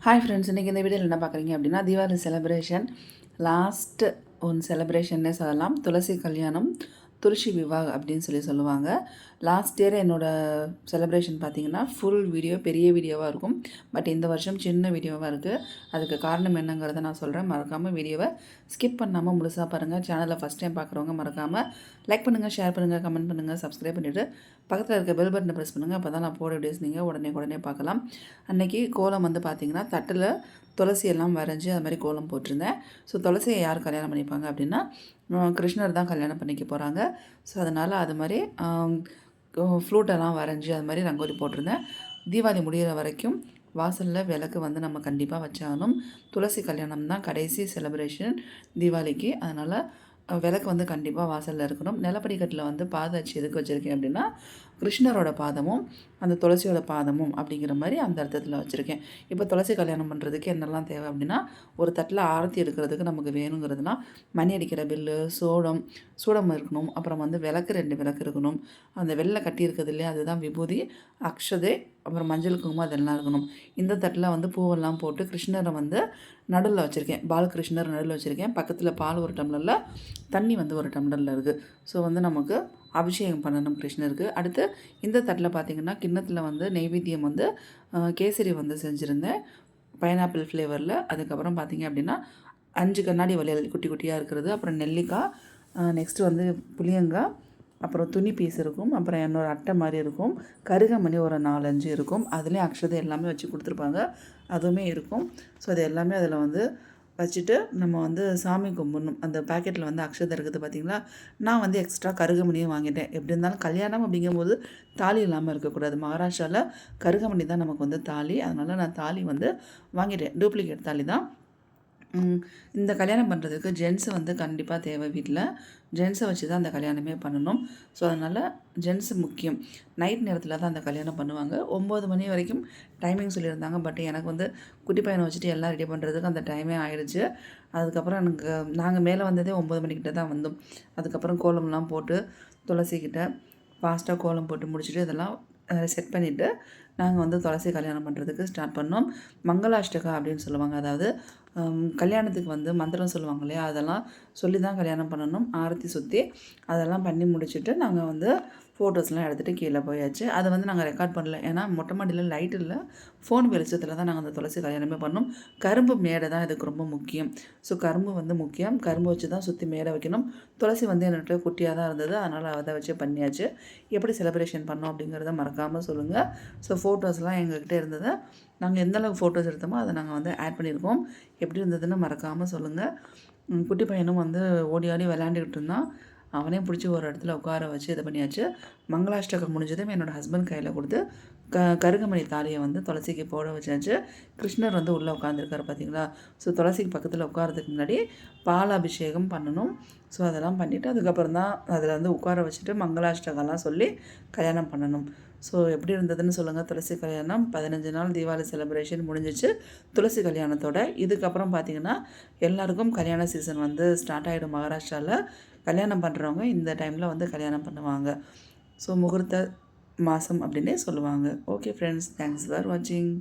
Hi friends, இன்றைக்கி இந்த வீடியோவில் என்ன பார்க்குறீங்க அப்படின்னா தீபாவளி செலிப்ரேஷன் லாஸ்ட்டு ஒன் செலிப்ரேஷன்னே சொல்லலாம். துளசி கல்யாணம், துளசி விவாக் அப்படின்னு சொல்லுவாங்க. லாஸ்ட் இயர் என்னோடய செலிப்ரேஷன் பார்த்திங்கன்னா ஃபுல் வீடியோ பெரிய வீடியோவாக இருக்கும். பட் இந்த வருஷம் சின்ன வீடியோவாக இருக்குது. அதுக்கு காரணம் என்னங்கிறத நான் சொல்கிறேன். மறக்காமல் வீடியோவை ஸ்கிப் பண்ணாமல் முழுசாக பாருங்கள். சேனலை ஃபஸ்ட் டைம் பார்க்குறவங்க மறக்காமல் லைக் பண்ணுங்கள், ஷேர் பண்ணுங்கள், கமெண்ட் பண்ணுங்கள், சப்ஸ்கிரைப் பண்ணிவிட்டு பக்கத்தில் இருக்க பெல் பட்டனை ப்ரெஸ் பண்ணுங்கள். அப்போ தான் நான் போட வீடியோஸ் நீங்கள் உடனே பார்க்கலாம். அன்றைக்கி கோலம் வந்து பார்த்திங்கன்னா தட்டில் துளசியெல்லாம் வரைஞ்சி அது மாதிரி கோலம் போட்டிருந்தேன். ஸோ துளசியை யார் கல்யாணம் பண்ணிப்பாங்க அப்படின்னா கிருஷ்ணர் தான் கல்யாணம் பண்ணிக்க போகிறாங்க. ஸோ அதனால் அது மாதிரி ஃப்ளூட்டெல்லாம் வரைஞ்சி அது மாதிரி ரங்கோலி போட்டிருந்தேன். தீபாவளி முடிகிற வரைக்கும் வாசலில் விளக்கு வந்து நம்ம கண்டிப்பாக வச்சாகணும். துளசி கல்யாணம் தான் கடைசி செலிப்ரேஷன் தீபாவளிக்கு. அதனால் விளக்கு வந்து கண்டிப்பாக வாசலில் இருக்கணும். நிலப்படிக்கட்டில் வந்து பாதம் வச்சு எதுக்கு வச்சுருக்கேன் அப்படின்னா கிருஷ்ணரோட பாதமும் அந்த துளசியோட பாதமும் அப்படிங்கிற மாதிரி அந்த அர்த்தத்தில் வச்சுருக்கேன். இப்போ துளசி கல்யாணம் பண்ணுறதுக்கு என்னெல்லாம் தேவை அப்படின்னா ஒரு தட்டில் ஆரத்தி எடுக்கிறதுக்கு நமக்கு வேணுங்கிறதுனா மணி அடிக்கிற பில்லு, சூடம் இருக்கணும். அப்புறம் வந்து விளக்கு 2 விளக்கு இருக்கணும். அந்த வெள்ளை கட்டி இருக்கிறது இல்லையா, அதுதான் விபூதி, அக்ஷதை, அப்புறம் மஞ்சள் குங்குமம் அதெல்லாம் இருக்கணும். இந்த தட்டில் வந்து பூவெல்லாம் போட்டு கிருஷ்ணரை வந்து நடுவில் வச்சுருக்கேன். பாலகிருஷ்ணர் நடுவில் வச்சுருக்கேன். பக்கத்தில் பால் ஒரு டம்ளரில், தண்ணி வந்து ஒரு டம்ளரில் இருக்குது. ஸோ வந்து நமக்கு அபிஷேகம் பண்ணணும் கிருஷ்ணருக்கு. அடுத்து இந்த தட்டில் பார்த்திங்கன்னா கிண்ணத்தில் வந்து நெய்வேத்தியம் வந்து கேசரி வந்து செஞ்சுருந்தேன் பைனாப்பிள் ஃப்ளேவரில். அதுக்கப்புறம் பார்த்திங்க அப்படின்னா 5 கண்ணாடி வளையல் குட்டி குட்டியாக இருக்கிறது, அப்புறம் நெல்லிக்காய், நெக்ஸ்ட்டு வந்து புளியங்காய், அப்புறம் துணி பீஸ் இருக்கும், அப்புறம் என்னோடய அட்டை மாதிரி இருக்கும், கருகமணி ஒரு 4-5 இருக்கும், அதுலேயும் அக்ஷதை எல்லாமே வச்சு கொடுத்துருப்பாங்க, அதுவுமே இருக்கும். ஸோ அது எல்லாமே அதில் வந்து வச்சுட்டு நம்ம வந்து சாமி கும்பிடணும். அந்த பேக்கெட்டில் வந்து அக்ஷதை இருக்குது பார்த்திங்களா. நான் வந்து எக்ஸ்ட்ரா கருகமணியும் வாங்கிட்டேன். எப்படி இருந்தாலும் கல்யாணம் அப்படிங்கும்போது தாலி இல்லாமல் இருக்கக்கூடாது. மகாராஷ்டிராவில் கருகமணி தான் நமக்கு வந்து தாலி. அதனால் நான் தாலி வந்து வாங்கிட்டேன். டூப்ளிகேட் தாலி தான். இந்த கல்யாணம் பண்ணுறதுக்கு ஜென்ஸு வந்து கண்டிப்பாக தேவை. வீட்டில் ஜென்ஸை வச்சு தான் அந்த கல்யாணமே பண்ணணும். ஸோ அதனால் ஜென்ஸு முக்கியம். நைட் நேரத்தில் தான் அந்த கல்யாணம் பண்ணுவாங்க. 9 மணி வரைக்கும் டைமிங் சொல்லியிருந்தாங்க. பட் எனக்கு வந்து குட்டி பையனை வச்சுட்டு எல்லாம் ரெடி பண்ணுறதுக்கு அந்த டைமே ஆகிடுச்சு. அதுக்கப்புறம் எனக்கு நாங்கள் மேலே வந்ததே 9 மணிக்கிட்ட தான் வந்தோம். அதுக்கப்புறம் கோலம்லாம் போட்டு துளசிக்கிட்ட ஃபாஸ்ட்டாக கோலம் போட்டு முடிச்சுட்டு இதெல்லாம் செட் பண்ணிவிட்டு நாங்கள் வந்து துளசி கல்யாணம் பண்ணுறதுக்கு ஸ்டார்ட் பண்ணோம். மங்களாஷ்டகா அப்படின்னு சொல்லுவாங்க. அதாவது கல்யாணத்துக்கு வந்து மந்திரம் சொல்லுவாங்க இல்லையா, அதெல்லாம் சொல்லி தான் கல்யாணம் பண்ணணும். ஆரத்தி சுற்றி அதெல்லாம் பண்ணி முடிச்சுட்டு நாங்கள் வந்து ஃபோட்டோஸ்லாம் எடுத்துகிட்டு கீழே போயாச்சு. அதை வந்து நாங்கள் ரெக்கார்ட் பண்ணல. ஏன்னா மொட்டை மாடியில் லைட் இல்லை, ஃபோன் வெளிச்சத்தில் தான் நாங்கள் அந்த துளசி கல்யாணமே பண்ணோம். கரும்பு மேடை தான் இதுக்கு ரொம்ப முக்கியம். ஸோ கரும்பு வந்து முக்கியம். கரும்பு வச்சு தான் சுற்றி மேடை வைக்கணும். துளசி வந்து என்னோட குட்டியாக தான் இருந்தது, அதனால் அதை வச்சு பண்ணியாச்சு. எப்படி செலிப்ரேஷன் பண்ணோம் அப்படிங்கிறத மறக்காமல் சொல்லுங்கள். ஸோ ஃபோட்டோஸ்லாம் எங்கள்கிட்ட இருந்தது. நாங்கள் எந்தளவுக்கு ஃபோட்டோஸ் எடுத்தோமோ அதை நாங்கள் வந்து ஆட் பண்ணியிருக்கோம். எப்படி இருந்ததுன்னு மறக்காமல் சொல்லுங்கள். குட்டி பையனும் வந்து ஓடி ஆடி விளையாண்டுக்கிட்டு இருந்தான். அவனே பிடிச்சி ஒரு இடத்துல உட்கார வச்சு இது பண்ணியாச்சு. மங்களாஷ்டகம் முடிஞ்சதும் என்னோடய ஹஸ்பண்ட் கையில் கொடுத்து கருகமணி தாலியை வந்து துளசிக்கு போட வச்சாச்சு. கிருஷ்ணர் வந்து உள்ளே உட்காந்துருக்காரு பார்த்திங்களா. ஸோ துளசிக்கு பக்கத்தில் உட்காரதுக்கு முன்னாடி பால் அபிஷேகம் பண்ணணும். ஸோ அதெல்லாம் பண்ணிவிட்டு அதுக்கப்புறம் தான் அதில் வந்து உட்கார வச்சுட்டு மங்களாஷ்டகம்லாம் சொல்லி கல்யாணம் பண்ணணும். ஸோ எப்படி இருந்ததுன்னு சொல்லுங்கள். துளசி கல்யாணம் 15 நாள் தீபாவளி செலிப்ரேஷன் முடிஞ்சிச்சு துளசி கல்யாணத்தோட. இதுக்கப்புறம் பார்த்திங்கன்னா எல்லாருக்கும் கல்யாண சீசன் வந்து ஸ்டார்ட் ஆகிடும். மகாராஷ்டிராவில் கல்யாணம் பண்ணுறவங்க இந்த டைமில் வந்து கல்யாணம் பண்ணுவாங்க. ஸோ முகூர்த்த மாதம் அப்படின்னே சொல்லுவாங்க. ஓகே ஃப்ரெண்ட்ஸ், தேங்க்ஸ் ஃபார் வாட்சிங்.